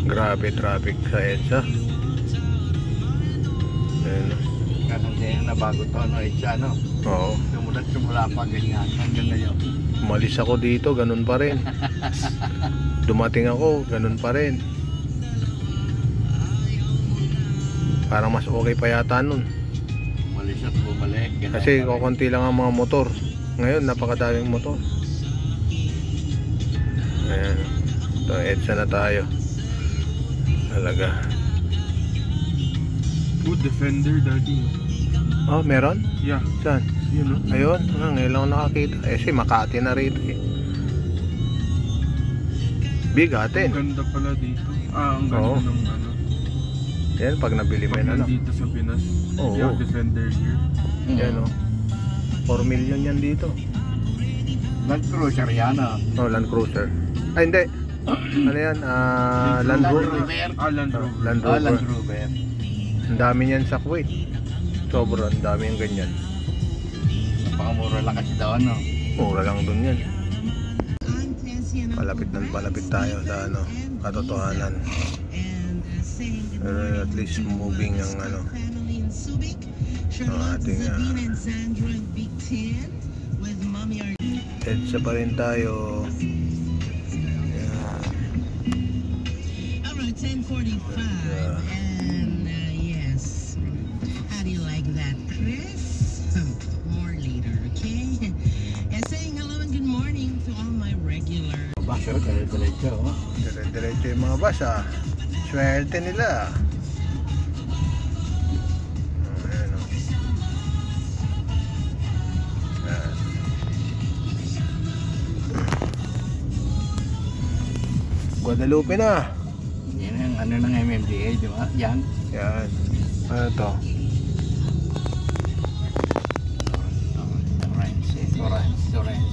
Grabe traffic sa EDSA. Ayan. Kasi na bago to, no, EDSA, no? Oo. Simula pa ganyan, hanggang ngayon. Umalis ako dito, ganun pa rin. Dumating ako, ganun pa rin. Parang mas okay pa yata nun. Umalis at bumalik. Kasi kukunti lang ang mga motor. Ngayon, napakadaming motor. Ayan. Ito, EDSA na tayo. Talaga. Good Defender, daddy. Oh, meron? Yeah. Saan? Yun, no? Ayun, ngayon lang ako nakakita. Si Makati na rito eh. Bigatin. Ang ganda pala dito. Ang ganda Oo. ng ano. Yan, pag nabili mo Pag yun, ano. nandito sa Pinas. Oo. Yung Defender here. Yan, oh. 4 million yan dito. Land Cruiser yan, ah. Oh, Land Cruiser. Ay, hindi. Ano yan? Land Rover. Land Rover. Land Ah, Land Rover. Rover. Ang dami niyan sa Kuwait. Sobrang dami yung ganyan. Napakamura lang kasi daw, no? Mura lang dun yan. Palapit tayo sa ano, katotohanan. At least moving ang ano, ang ating EDSA pa rin tayo. Around 10:45 and yes. How do you like that, Chris? More later, okay? And saying hello and good morning to all my regular. Basyo, diretso, oh. Diretso yung mga bus ah. Swerte nila. Ayan o. Ayan. Guadalupe na. Yan ang ano ng MMDA, di ba? Yan. Yan. Ano to? Torrance.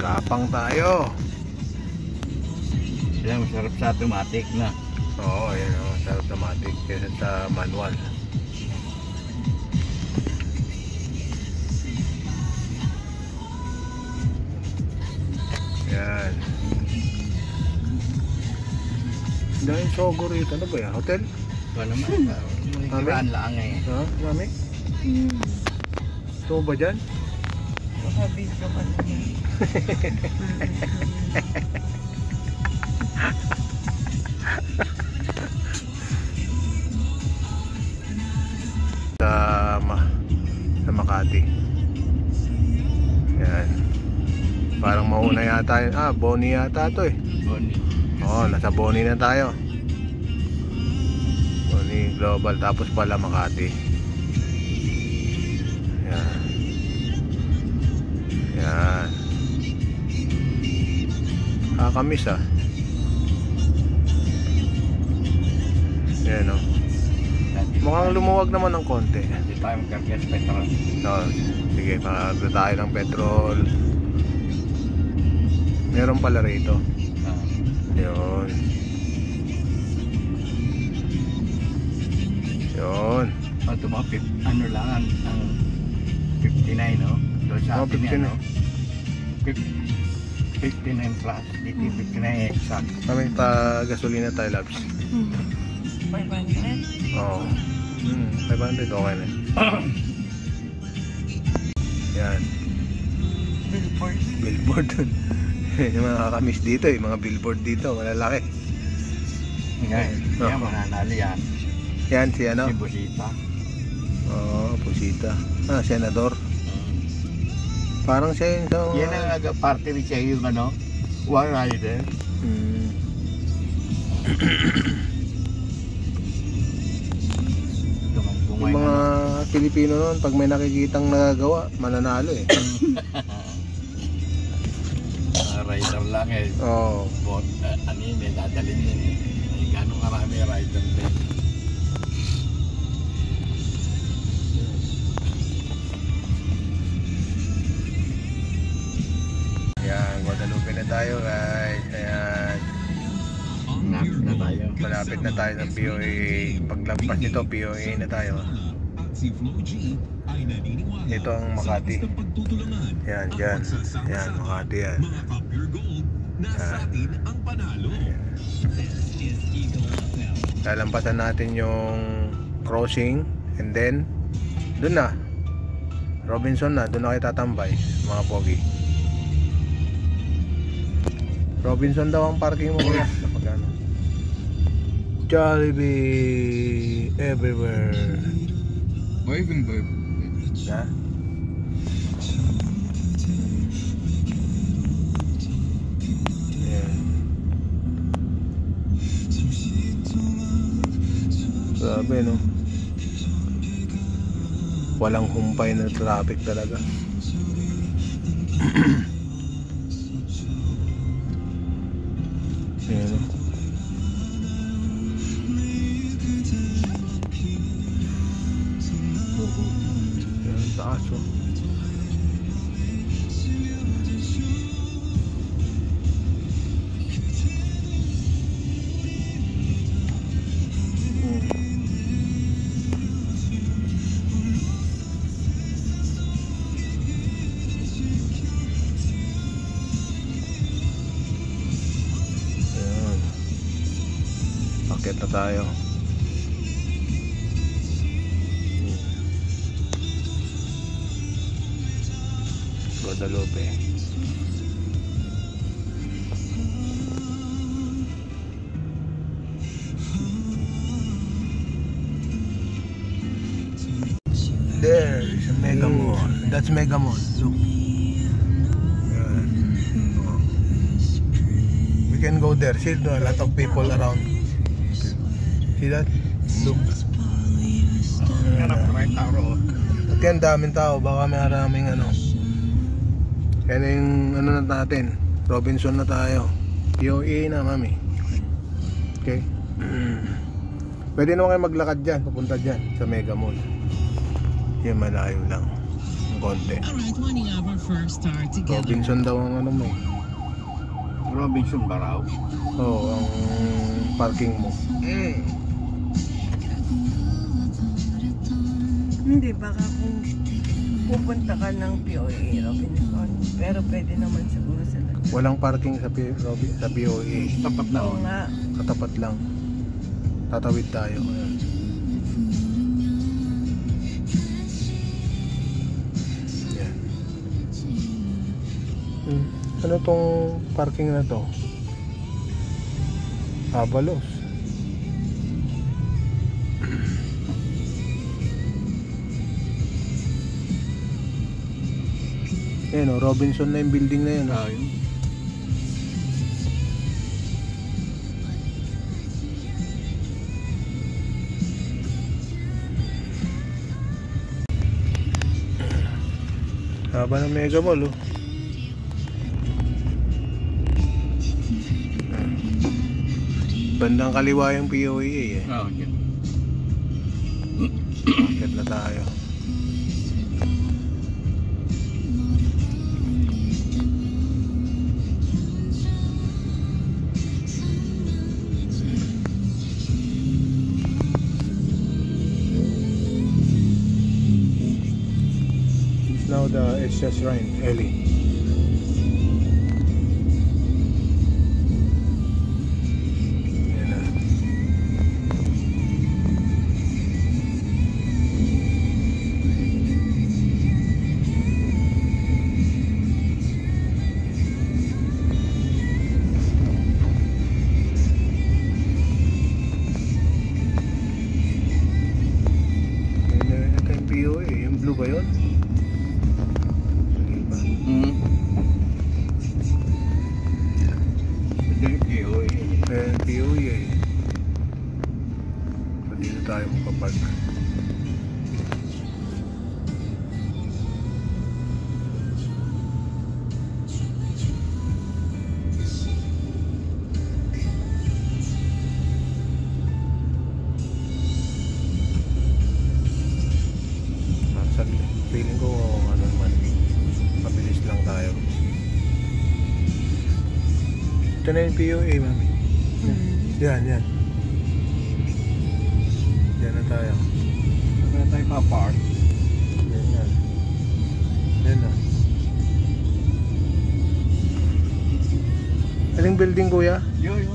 Kapang tayo. Sila masarap sa automatic na. Oo, yan o. Sa automatic kaysa sa manual. Yan. Dahil Sogo rito. Ano ba yan? Hotel? Ito naman. Kiraan lang eh. Ha? Mami? Ito ba dyan? Sabi ka ba naman? Sa Makati. Yan. Parang mauna yata yun. Boni yata to eh. Boni. Oo, nasa Boni na tayo. Boni Global. Tapos pala Makati. Yan. Yan. Kakamis ah. Yan o. Mukhang lumuwag naman ng konti. Hindi tayo magkarga sa petrol. So, sige, magagla tayo ng petrol. Meron pala rito. Yun. Yun. Ito mga ano lang ang 59, no? Doon sa atin yan, no? 59 plus. Dito 59 exact. Kami pa gasolina tayo, Labs. 500? Oo. 500 okay na. Yan. Billboard. Billboard dun. Yung mga kakamiss dito eh. Mga billboard dito. Malalaki. Ngayon, yan mananalo yan. Yan si ano? Si Busita. Oo, Busita. Senador. Parang siya yung sa... Yan ang party ni siya yung ano, One Rider. Yung mga Pilipino noon, pag may nakikitang nagagawa, mananalo eh. Rider lang eh. Oo. Ano yun eh, dadalhin yun eh. Ay, gano'ng karami rider din. Yan, Guadalupe na tayo guys. Ayan. Malapit na tayo. Malapit na tayo ng POA. Paglampas nito, POA na tayo. Si Flo G ay naniniwala Ito ang sa Makati. lakas ng pagtutulungan Yan, at dyan. pagsasama-sama. Yan, Makati yan. Mga ka-pure gold, nasa atin ang panalo. This is Eagle FM. Lalampasan natin yung crossing and then dun na Robinson na, dun na kayo tatambay mga pogi. Robinson daw ang parking mo kuya. Kapag ano, Jollibee everywhere. Why even the... Ha? Yan. Grabe no. Walang humpay na traffic talaga. Ayan no. Ayan, taas oh. Ayan. Akit na tayo. Guadalupe. There is a Mega Mall. That's Mega Mall. Look. Yan. Oh. We can go there. See, no, a lot of people around. See that? Look. Hanap ko right tao. At yan, daming tao. Baka maraming ano. Yan yung ano na natin. Robinson na tayo. POE na, mami. Okay. Pwede naman kayo maglakad dyan. Papunta dyan sa Mega Mall. Yan, malayo lang. Ang konti. Alright, winding up our first star together. Robinson daw ang ano mo. Robinson ba raw? Oo, ang parking mo. Hindi, baka kung pupunta ka ng POE Robinson, pero pwede naman siguro sa lahat. Walang parking sa POE. Tapat na Oo oh. nga. Katapat lang. Tatawid tayo. Ayan. Yan. Ano tong parking na to? Avalos. Ayan o, Robinson na yung building na yun. Ah, yun. Haba ng Mega Mall oh. Bandang kaliwa yung POEA eh. Ah, yun. Akit na tayo. It's now the SS Rhine, Ellie. Yan na. Ito yung POA, yung blue ba yun? Hindi ba? Ito yung POE. Ayan, POA eh. So, dito tayo makapag. Saglit. Feeling ko ano naman, mabilis lang tayo. Ito na yung POA, mami. Yan, yan. Yan na tayo. Kaya tayo Pa-park. Ganyan. Yan na. Aling building kuya? Yun.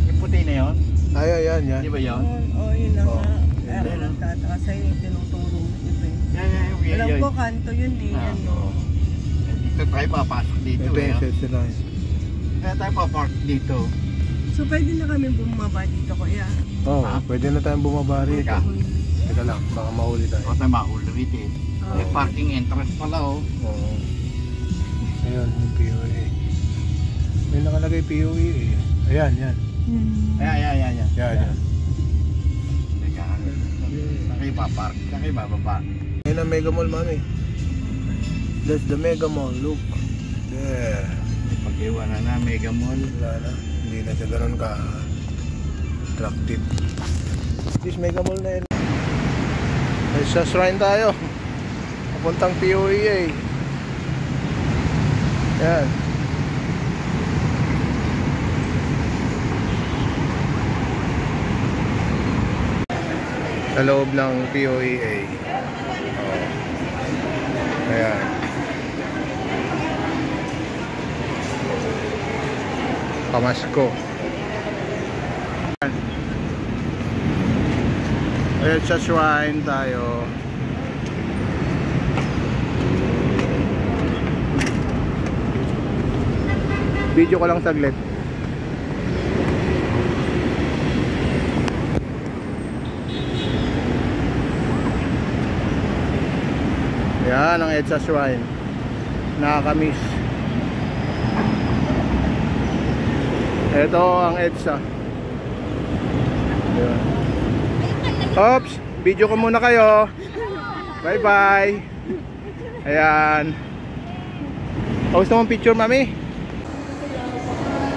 Yung puti na yun. Ay, yan. Di ba yun? Yun na Oh, nga. yun Ay, na. nagtataka sa'yo yung tinuturo mo, diba? Yan. Alam ko, kanto yun eh. Ah, Ano. Dito tayo papasok dito. Ito yung set sila. Kaya tayo pa-park dito. So, pwede na kami bumaba dito, kuya. Oo, Ah. pwede na tayong bumaba rito. Teka. Teka lang, baka mahuli tayo. Baka tayo mahulawit eh. Oo. May parking entrance pala oh. Oo. Ayun, yung POE. May nakalagay POE eh. Ayan, yan. Ayan. Yan. Teka. Saan kayo papark? Saan kayo bababa? Yan ang Mega Mall, mami. That's the Mega Mall, look. There. Pag-iwanan na Mega Mall. Wala na. Hindi na siya ganun ka attractive. This Mega Mall na yun. Ay, sa shrine tayo. Papuntang POEA. Yan. Sa loob ng POEA. Oh. Ayan. Pamasko. Ayan, sa shrine tayo. Video ko lang saglit. Yan ang EDSA Shrine. Nakakamiss. Ito ang EDSA. Ayan. Oops, video ko muna kayo. Bye bye. Ayan. Gusto mong picture, mami?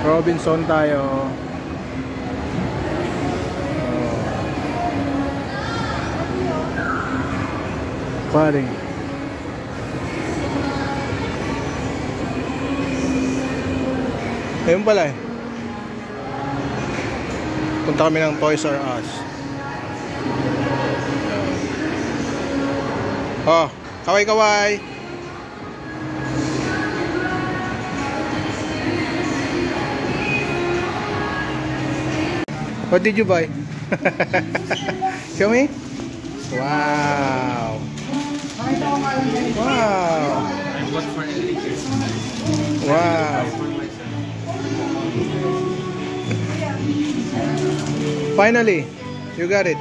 Robinson tayo. Paring. Ayun pala eh. Punta kami ng Toys R Us. Oh, kaway-kaway. What did you buy? Show me. Wow. Wow. I bought for Enrique. Wow. Finally, you got it.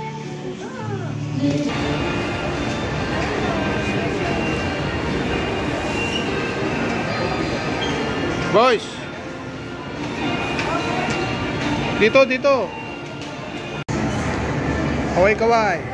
Boys. Dito. Kaway-kaway.